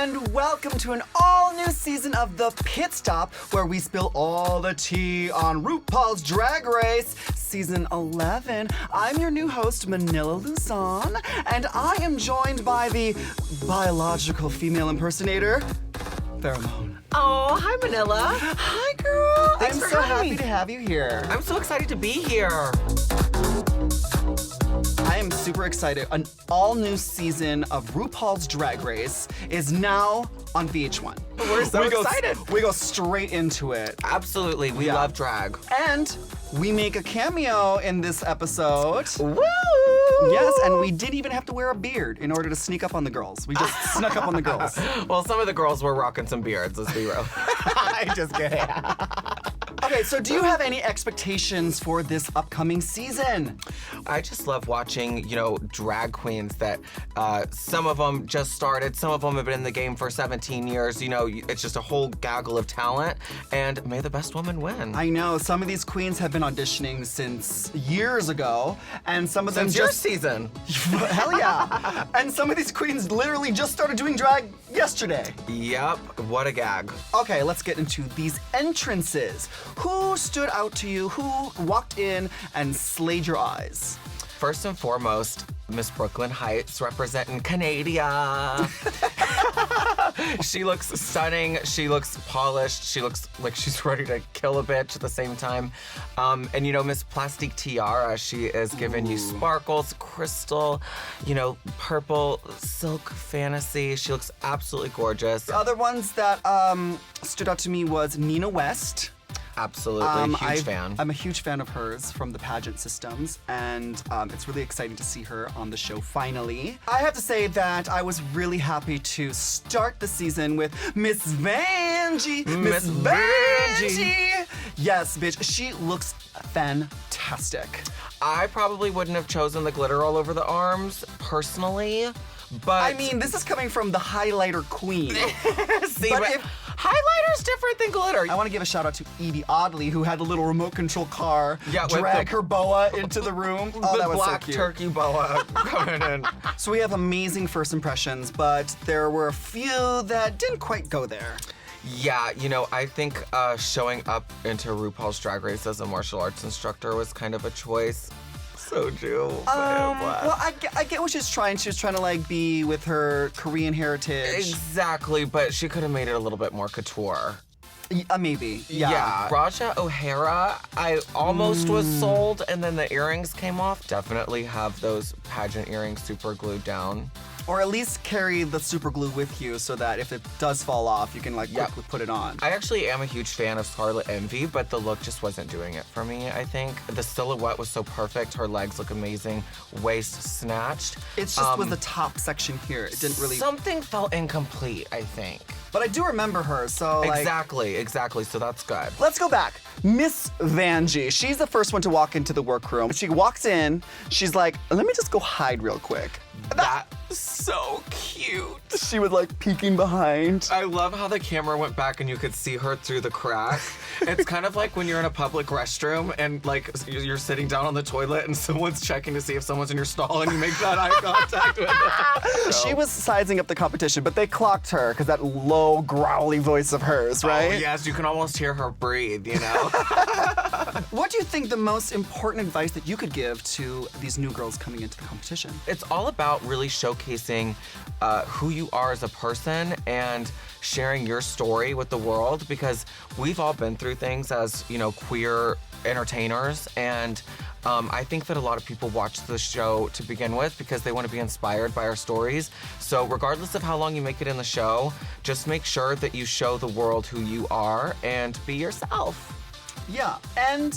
and welcome to an all-new season of The Pit Stop, where we spill all the tea on RuPaul's Drag Race, Season 11. I'm your new host, Manila Luzon, and I am joined by the biological female impersonator, Farrah Moan. Oh, hi, Manila. Hi, girl. Thanks I'm for so having happy me. to have you here. I'm so excited to be here. I am super excited. An all-new season of RuPaul's Drag Race is now on VH1. We're so excited. We go straight into it. Absolutely, we love drag. And we make a cameo in this episode. Woo! Yes, and we didn't even have to wear a beard in order to sneak up on the girls. We just snuck up on the girls. Well, some of the girls were rocking some beards, let's be real. I just kidding. Okay, so do you have any expectations for this upcoming season? I just love watching, drag queens that some of them just started, some of them have been in the game for 17 years. It's just a whole gaggle of talent, and may the best woman win. I know, some of these queens have been auditioning since years ago, and some of them Since your just... season. Hell yeah. And some of these queens literally just started doing drag yesterday. Yep, what a gag. Okay, let's get into these entrances. Who stood out to you? Who walked in and slayed your eyes? First and foremost, Miss Brooklyn Heights representing Canada. She looks stunning. She looks polished. She looks like she's ready to kill a bitch at the same time. And Miss Plastic Tiara, she is giving you sparkles, crystal, purple, silk fantasy. She looks absolutely gorgeous. The other ones that stood out to me was Nina West. Absolutely, huge fan. I'm a huge fan of hers from the pageant systems, and it's really exciting to see her on the show finally. I have to say that I was really happy to start the season with Miss Vanjie. Miss Vanjie. Yes, bitch, she looks fantastic. I probably wouldn't have chosen the glitter all over the arms, personally, but... I mean, this is coming from the highlighter queen. See, but but highlighter's different than glitter. I want to give a shout out to Edie Oddly, who had the little remote control car with drag her boa into the room. Oh, the that was black so cute. turkey boa coming in. So we have amazing first impressions, but there were a few that didn't quite go there. Yeah, I think showing up into RuPaul's Drag Race as a martial arts instructor was kind of a choice. So Jill. Well, I get what she's trying. She was trying to be with her Korean heritage. Exactly, but she could have made it a little bit more couture. Maybe, yeah. Raja O'Hara, I almost was sold, and then the earrings came off. Definitely have those pageant earrings super glued down. Or at least carry the super glue with you so that if it does fall off, you can quickly put it on. I actually am a huge fan of Scarlet Envy, but the look just wasn't doing it for me, I think. The silhouette was so perfect. Her legs look amazing. Waist snatched. It just was the top section here. It didn't really... Something felt incomplete, I think. But I do remember her, so Exactly. So that's good. Let's go back. Miss Vanjie, she's the first one to walk into the workroom. She walks in, she's like, let me just go hide real quick. That's so cute. She was peeking behind. I love how the camera went back and you could see her through the crack. It's kind of like when you're in a public restroom and you're sitting down on the toilet and someone's checking to see if someone's in your stall and you make that eye contact with them. She was sizing up the competition, but they clocked her because that low, growly voice of hers, right? Oh, yes, you can almost hear her breathe, What do you think the most important advice that you could give to these new girls coming into the competition? It's all about really showcasing who you are as a person and sharing your story with the world, because we've all been through things as, queer entertainers, and I think that a lot of people watch the show to begin with because they want to be inspired by our stories. So regardless of how long you make it in the show, just make sure that you show the world who you are and be yourself. Yeah, and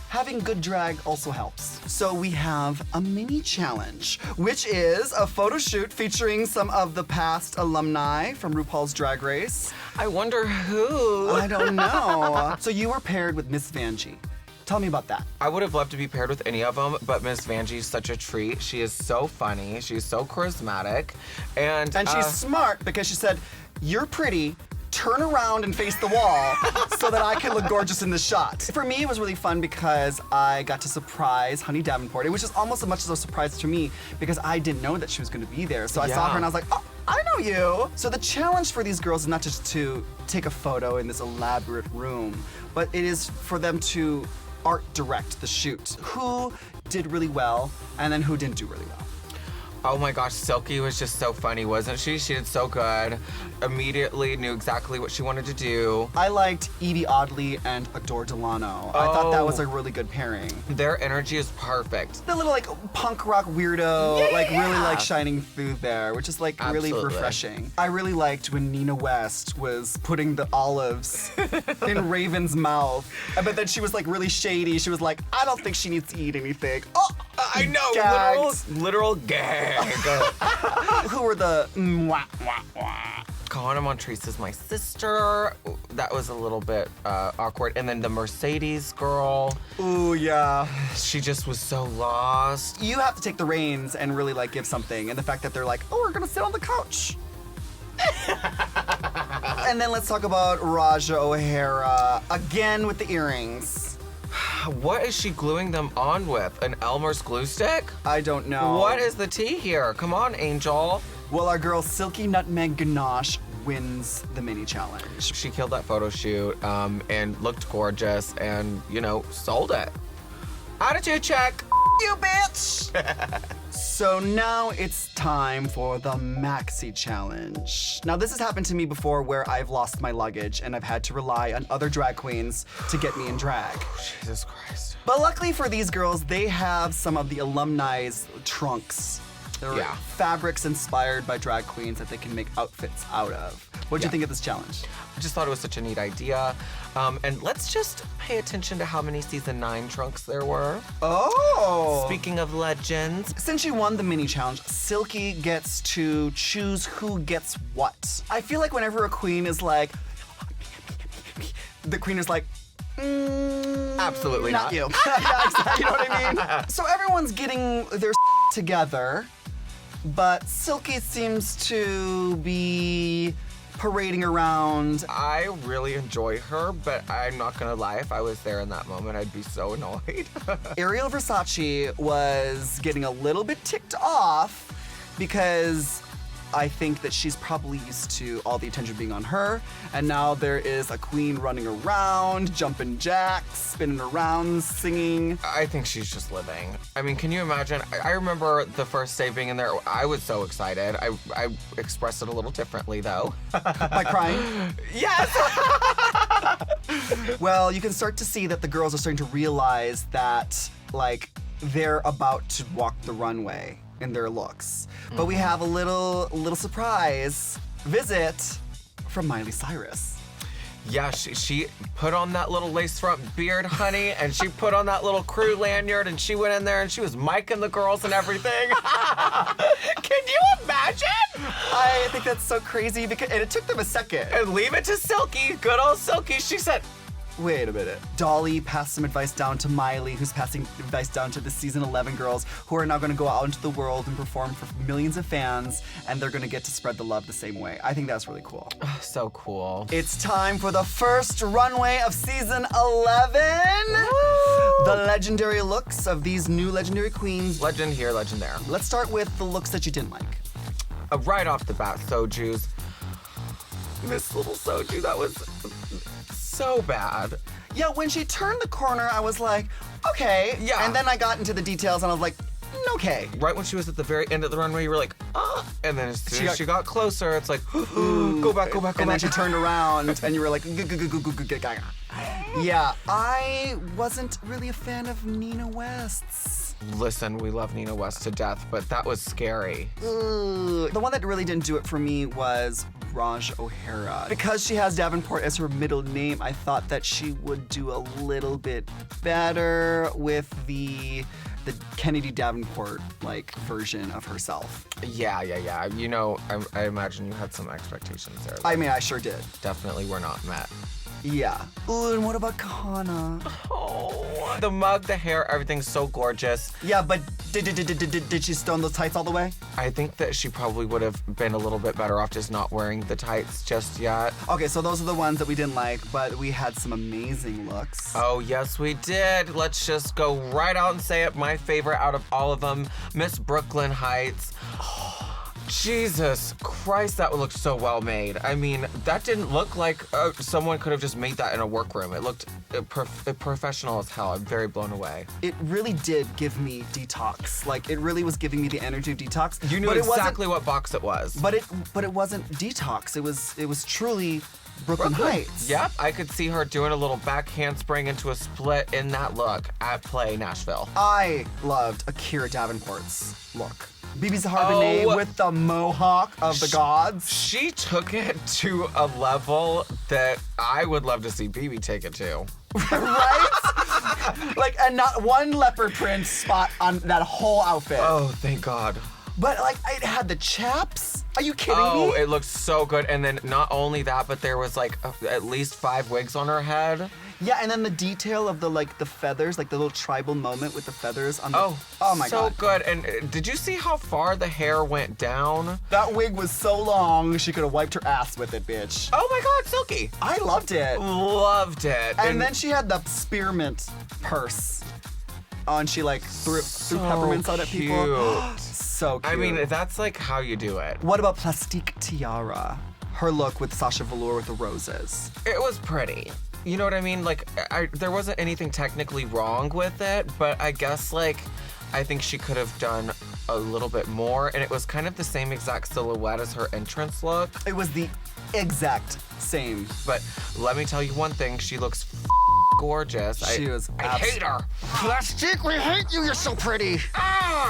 having good drag also helps. So we have a mini challenge, which is a photo shoot featuring some of the past alumni from RuPaul's Drag Race. I wonder who. I don't know. So you were paired with Miss Vanjie. Tell me about that. I would have loved to be paired with any of them, but Miss Vanjie's such a treat. She is so funny. She's so charismatic. And she's smart because she said, you're pretty, turn around and face the wall so that I can look gorgeous in the shot. For me, it was really fun because I got to surprise Honey Davenport, which is almost as much as a surprise to me because I didn't know that she was going to be there. So I saw her and I was like, oh, I know you. So the challenge for these girls is not just to take a photo in this elaborate room, but it is for them to art direct the shoot. Who did really well, and then who didn't do really well. Oh my gosh, Silky was just so funny, wasn't she? She did so good. Immediately knew exactly what she wanted to do. I liked Edie Oddly and Adore Delano. I thought that was a really good pairing. Their energy is perfect. The little like punk rock weirdo, Yeah. like really like shining through there, which is like really Absolutely. refreshing. I really liked when Nina West was putting the olives in Raven's mouth, but then she was like really shady. She was like, I don't think she needs to eat anything. Oh, I know, gagged. literal gag. Who were the mwah, mwah, mwah? Kahana Montrese is my sister. That was a little bit awkward. And then the Mercedes girl, Ooh, yeah. she just was so lost. You have to take the reins and really like give something. And the fact that they're like, oh, we're gonna sit on the couch. And then let's talk about Raja O'Hara, again with the earrings. What is she gluing them on with? An Elmer's glue stick? I don't know. What is the tea here? Come on, Angel. Well, our girl Silky Nutmeg Ganache wins the mini challenge. She killed that photo shoot and looked gorgeous and, sold it. Attitude check. You bitch! So now it's time for the Maxi challenge. Now this has happened to me before where I've lost my luggage and I've had to rely on other drag queens to get me in drag. Jesus Christ. But luckily for these girls, they have some of the alumni's trunks. They're Yeah. fabrics inspired by drag queens that they can make outfits out of. What'd you Yeah. think of this challenge? I just thought it was such a neat idea. And let's just pay attention to how many season 9 trunks there were. Oh! Speaking of legends, Since she won the mini challenge, Silky gets to choose who gets what. I feel like whenever a queen is like, the queen is like, absolutely not not. you. Yeah, exactly, you know what I mean? So everyone's getting their together, but Silky seems to be parading around. I really enjoy her, but I'm not gonna lie, if I was there in that moment, I'd be so annoyed. Ariel Versace was getting a little bit ticked off because I think that she's probably used to all the attention being on her, and now there is a queen running around, jumping jacks, spinning around, singing. I think she's just living. I mean, can you imagine? I remember the first day being in there, I was so excited. I expressed it a little differently though. By crying. Yes! Well, you can start to see that the girls are starting to realize that, like, they're about to walk the runway in their looks. But we have a little surprise visit from Miley Cyrus. Yeah, she put on that little lace front beard, honey, and she put on that little crew lanyard, and she went in there and she was micing the girls and everything. Can you imagine? I think that's so crazy because, and it took them a second. And leave it to Silky, good old Silky. She said, Wait a minute. Dolly passed some advice down to Miley, who's passing advice down to the season 11 girls, who are now going to go out into the world and perform for millions of fans, and they're going to get to spread the love the same way. I think that's really cool. so cool. It's time for the first runway of season 11. The legendary looks of these new legendary queens. Legend here, legend there. Let's start with the looks that you didn't like. Right off the bat, Soju's. Miss Little Soju, that was so bad. Yeah, when she turned the corner, I was like, okay. Yeah. And then I got into the details and I was like, okay. Right when she was at the very end of the runway, you were like, ah. And then as soon as she got closer, it's like, go back, go back, go And then back. she turned around and you were like, yeah, I wasn't really a fan of Nina West's. Listen, we love Nina West to death, but that was scary. The one that really didn't do it for me was Raj O'Hara. Because she has Davenport as her middle name, I thought that she would do a little bit better with the Kennedy Davenport like version of herself. Yeah. You know, I imagine you had some expectations there. I mean, I sure did. Definitely were not met. Yeah. Ooh, and what about Kahana? Oh, the mug, the hair, everything's so gorgeous. Yeah, but did she stone those tights all the way? I think that she probably would have been a little bit better off just not wearing the tights just yet. Okay, so those are the ones that we didn't like, but we had some amazing looks. Oh, yes, we did. Let's just go right out and say it. My favorite out of all of them, Miss Brooklyn Heights. Jesus Christ, that looked so well made. I mean, that didn't look like someone could have just made that in a workroom. It looked professional as hell. I'm very blown away. It really did give me Detox. Like, it really was giving me the energy of Detox. You knew exactly what box it was. But it wasn't Detox. It was truly Brooklyn Heights. Yep, I could see her doing a little back handspring into a split in that look at Play Nashville. I loved Akira Davenport's look. Bibi Zahara Benet with the mohawk of the gods. She took it to a level that I would love to see Bibi take it to. Right? Like, and not one leopard print spot on that whole outfit. Oh, thank God. But like, it had the chaps. Are you kidding me? Oh, it looked so good. And then not only that, but there was like at least 5 wigs on her head. Yeah, and then the detail of the feathers, like the little tribal moment with the feathers on the. Oh my God. So good. And did you see how far the hair went down? That wig was so long, she could have wiped her ass with it, bitch. Oh my God, silky. I loved it. Loved it. And then she had the spearmint purse. Oh, and she like threw peppermints out at people. So cute. I mean, that's like how you do it. What about Plastique Tiara? Her look with Sasha Velour with the roses. It was pretty. You know what I mean? Like, there wasn't anything technically wrong with it, but I guess like, I think she could have done a little bit more, and it was kind of the same exact silhouette as her entrance look. It was the exact same. But let me tell you one thing, she looks gorgeous. I hate her. Plastique, we hate you, you're so pretty.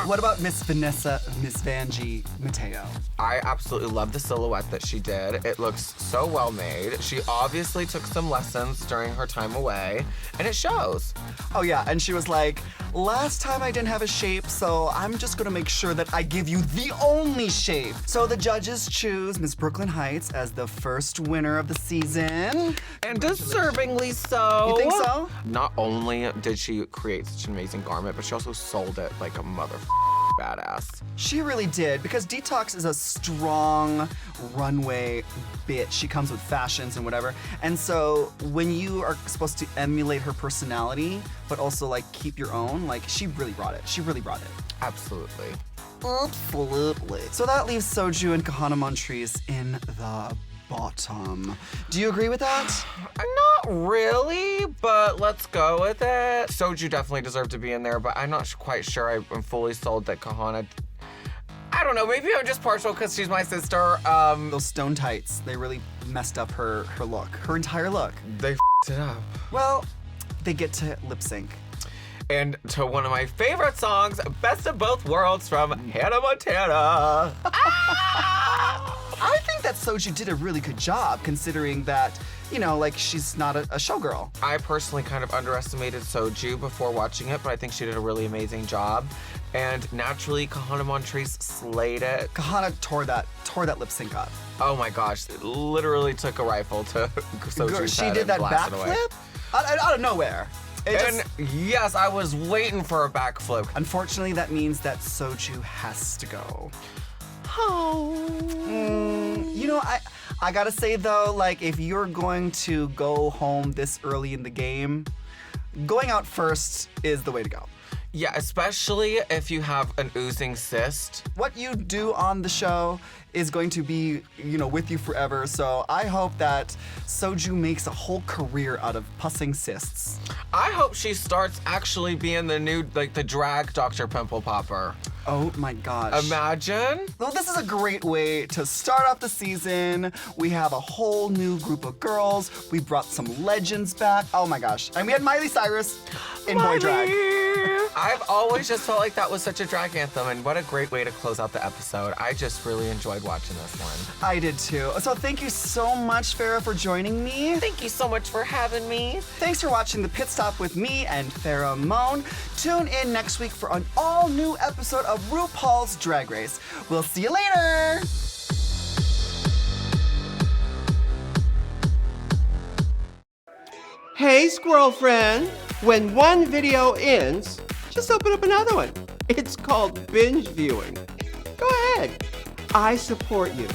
What about Miss Vanjie Mateo? I absolutely love the silhouette that she did. It looks so well made. She obviously took some lessons during her time away, and it shows. Oh yeah, and she was like, last time I didn't have a shape, so I'm just gonna make sure that I give you the only shape. So the judges choose Miss Brooklyn Heights as the first winner of the season. And deservingly so. You think so? Not only did she create such an amazing garment, but she also sold it like a mother badass. She really did, because Detox is a strong runway bitch. She comes with fashions and whatever. And so when you are supposed to emulate her personality, but also like keep your own, like she really brought it. She really brought it. Absolutely. Absolutely. So that leaves Soju and Kahana Montrese in the bottom. Do you agree with that? Not really, but let's go with it. Soju definitely deserved to be in there, but I'm not quite sure I'm fully sold that Kahana. I don't know, maybe I'm just partial because she's my sister. Those stone tights, they really messed up her look, her entire look. They f***ed it up. Well, they get to lip sync. And to one of my favorite songs, Best of Both Worlds from Hannah Montana. I think that Soju did a really good job, considering that, you know, like, she's not a showgirl. I personally kind of underestimated Soju before watching it, but I think she did a really amazing job. And naturally, Kahana Montrese slayed it. Kahana tore that lip sync up. Oh my gosh, it literally took a rifle to Soju's head. She did that backflip out of nowhere. Yes, I was waiting for a backflip. Unfortunately, that means that Soju has to go. You know, I gotta say though, like, if you're going to go home this early in the game, going out first is the way to go. Yeah, especially if you have an oozing cyst. What you do on the show is going to be, you know, with you forever. So I hope that Soju makes a whole career out of pussing cysts. I hope she starts actually being the new, like, the drag Dr. Pimple Popper. Oh my gosh. Imagine. Well, this is a great way to start off the season. We have a whole new group of girls. We brought some legends back. Oh my gosh. And we had Miley Cyrus in boy drag. I've always just felt like that was such a drag anthem, and what a great way to close out the episode. I just really enjoyed watching this one. I did too. So thank you so much, Farrah, for joining me. Thank you so much for having me. Thanks for watching The Pit Stop with me and Farrah Moan. Tune in next week for an all-new episode of RuPaul's Drag Race. We'll see you later. Hey, squirrel friend. When one video ends, just open up another one. It's called binge viewing. Go ahead. I support you.